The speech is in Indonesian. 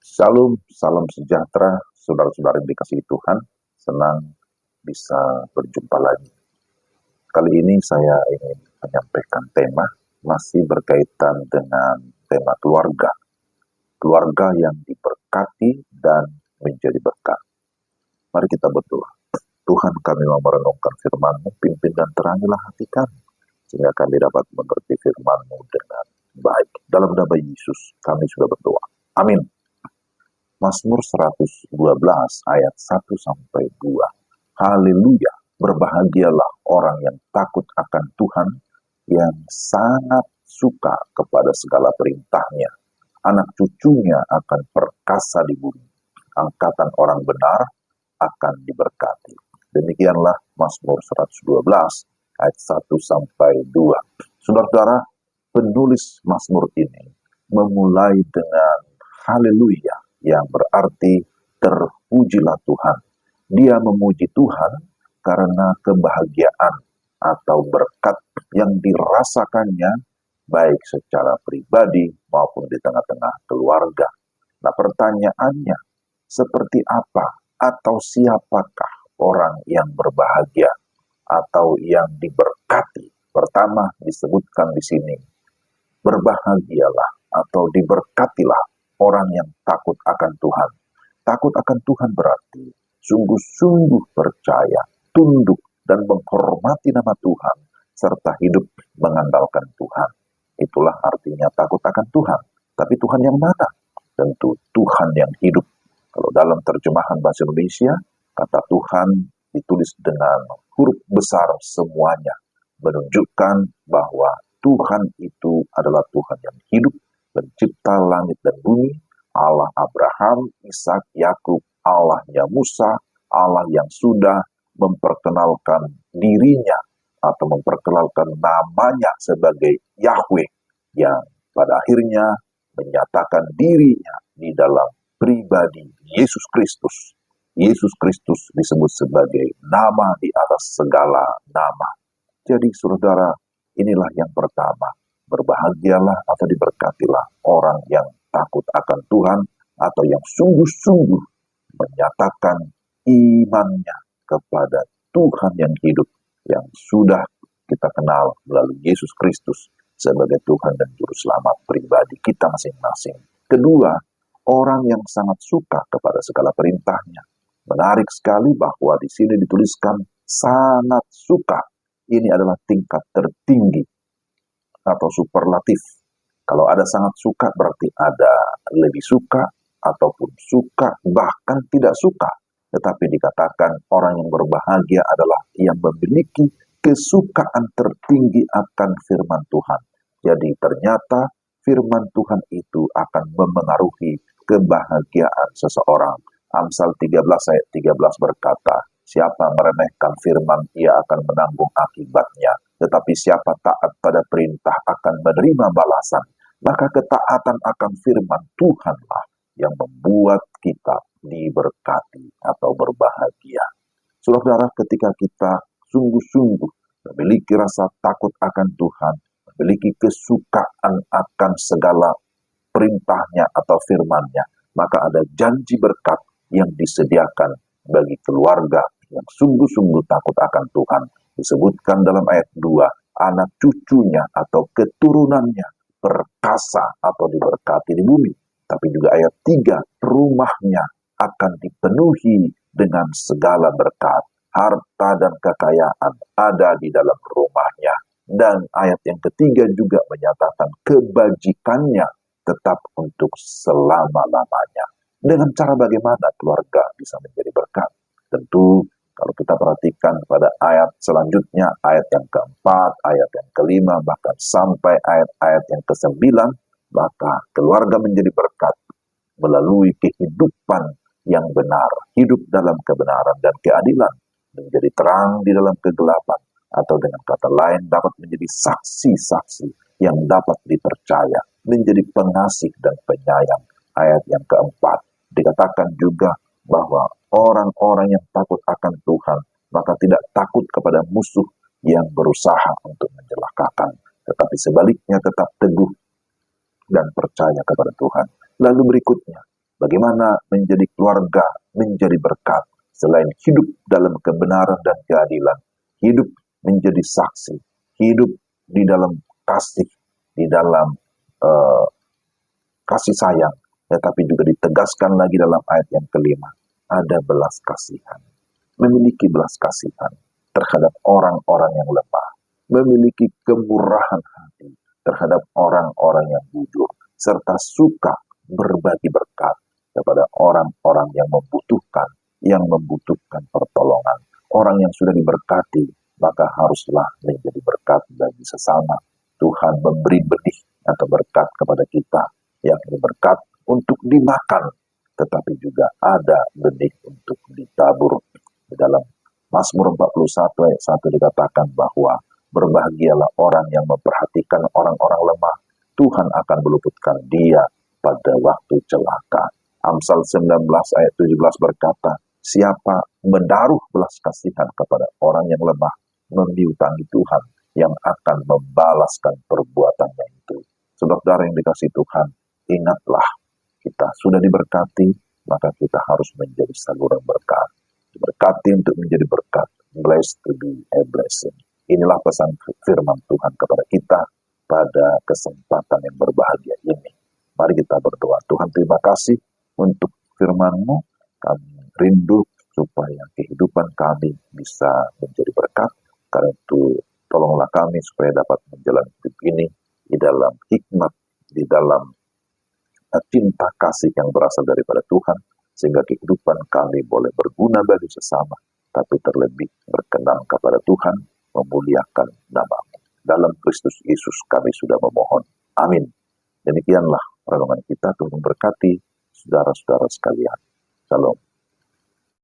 Salam, salam sejahtera, saudara-saudara yang dikasihi Tuhan. Senang bisa berjumpa lagi. Kali ini saya ingin menyampaikan tema masih berkaitan dengan tema keluarga. Keluarga yang diberkati dan menjadi berkat. Mari kita berdoa. Tuhan, kami mau merenungkan firman-Mu, pimpin dan terangilah hati kami, sehingga kami dapat mengerti firman-Mu dengan baik. Dalam nama Yesus kami sudah berdoa. Amin. Mazmur 112 ayat 1-2. Haleluya, berbahagialah orang yang takut akan Tuhan, yang sangat suka kepada segala perintahnya. Anak cucunya akan perkasa di bumi. Angkatan orang benar akan diberkati. Demikianlah Mazmur 112 ayat 1-2. Saudara-saudara, penulis Mazmur ini memulai dengan haleluya, yang berarti terpujilah Tuhan. Dia memuji Tuhan karena kebahagiaan atau berkat yang dirasakannya baik secara pribadi maupun di tengah-tengah keluarga. Nah, pertanyaannya, seperti apa atau siapakah orang yang berbahagia atau yang diberkati? Pertama disebutkan di sini, berbahagialah atau diberkatilah orang yang takut akan Tuhan. Takut akan Tuhan berarti sungguh-sungguh percaya, tunduk, dan menghormati nama Tuhan, serta hidup mengandalkan Tuhan. Itulah artinya takut akan Tuhan. Tapi Tuhan yang mana? Tentu Tuhan yang hidup. Kalau dalam terjemahan bahasa Indonesia, kata Tuhan ditulis dengan huruf besar semuanya, menunjukkan bahwa Tuhan itu adalah Tuhan yang hidup, pencipta langit dan bumi, Allah Abraham, Ishak, Yakub, Allahnya Musa, Allah yang sudah memperkenalkan dirinya atau memperkenalkan namanya sebagai Yahweh, yang pada akhirnya menyatakan dirinya di dalam pribadi Yesus Kristus. Yesus Kristus disebut sebagai nama di atas segala nama. Jadi saudara, inilah yang pertama. Berbahagialah atau diberkatilah orang yang takut akan Tuhan atau yang sungguh-sungguh menyatakan imannya kepada Tuhan yang hidup, yang sudah kita kenal melalui Yesus Kristus sebagai Tuhan dan Juru Selamat pribadi kita masing-masing. Kedua, orang yang sangat suka kepada segala perintahnya. Menarik sekali bahwa di sini dituliskan sangat suka. Ini adalah tingkat tertinggi atau superlatif. Kalau ada sangat suka berarti ada lebih suka ataupun suka bahkan tidak suka. Tetapi dikatakan orang yang berbahagia adalah yang memiliki kesukaan tertinggi akan firman Tuhan. Jadi ternyata firman Tuhan itu akan memengaruhi kebahagiaan seseorang. Amsal 13 ayat 13 berkata, siapa meremehkan firman, ia akan menanggung akibatnya. Tetapi siapa taat pada perintah akan menerima balasan. Maka ketaatan akan firman Tuhanlah yang membuat kita diberkati atau berbahagia. Saudara, ketika kita sungguh-sungguh memiliki rasa takut akan Tuhan, memiliki kesukaan akan segala perintahnya atau firman-Nya, maka ada janji berkat yang disediakan bagi keluarga yang sungguh-sungguh takut akan Tuhan. Disebutkan dalam ayat 2, anak cucunya atau keturunannya perkasa atau diberkati di bumi. Tapi juga ayat 3, rumahnya akan dipenuhi dengan segala berkat. Harta dan kekayaan ada di dalam rumahnya. Dan ayat yang ketiga juga menyatakan kebajikannya tetap untuk selama-lamanya. Dengan cara bagaimana keluarga bisa menjadi berkat? Tentu kalau kita perhatikan pada ayat selanjutnya, ayat yang keempat, ayat yang kelima, bahkan sampai ayat-ayat yang ke-9, maka keluarga menjadi berkat melalui kehidupan yang benar, hidup dalam kebenaran dan keadilan, menjadi terang di dalam kegelapan, atau dengan kata lain dapat menjadi saksi-saksi yang dapat dipercaya, menjadi pengasih dan penyayang. Ayat yang keempat, dikatakan juga bahwa orang-orang yang takut akan Tuhan, maka tidak takut kepada musuh yang berusaha untuk mencelakakan, tetapi sebaliknya tetap teguh dan percaya kepada Tuhan. Lalu berikutnya, Bagaimana menjadi keluarga, menjadi berkat. Selain hidup dalam kebenaran dan keadilan, hidup menjadi saksi, hidup di dalam kasih, di dalam kasih sayang, tetapi juga ditegaskan lagi dalam ayat yang kelima, ada belas kasihan. Memiliki belas kasihan terhadap orang-orang yang lemah, memiliki kemurahan hati terhadap orang-orang yang bujur, serta suka berbagi berkat kepada orang-orang yang membutuhkan pertolongan. Orang yang sudah diberkati, maka haruslah menjadi berkat bagi sesama. Tuhan memberi benih atau berkat kepada kita, yakni berkat untuk dimakan, tetapi juga ada benih untuk ditabur. Di dalam Mazmur 41 ayat 1 dikatakan bahwa berbahagialah orang yang memperhatikan orang-orang lemah, Tuhan akan meluputkan dia pada waktu celaka. Amsal 19 ayat 17 berkata, siapa menaruh belas kasihan kepada orang yang lemah, memiutangi Tuhan yang akan membalaskan perbuatannya itu. Saudara yang dikasihi Tuhan, ingatlah, kita sudah diberkati, maka kita harus menjadi saluran berkat. Diberkati untuk menjadi berkat. Blessed to be a blessing. Inilah pesan firman Tuhan kepada kita pada kesempatan yang berbahagia ini. Mari kita berdoa. Tuhan, terima kasih untuk firman-Mu. Kami rindu supaya kehidupan kami bisa menjadi berkat. Karena itu, tolonglah kami supaya dapat menjalani hidup ini di dalam hikmat, di dalam cinta kasih yang berasal daripada Tuhan, sehingga kehidupan kami boleh berguna bagi sesama, tapi terlebih berkenan kepada Tuhan, memuliakan nama-Mu. Dalam Kristus Yesus kami sudah memohon. Amin. Demikianlah renungan kita. Tuhan memberkati saudara-saudara sekalian. Shalom.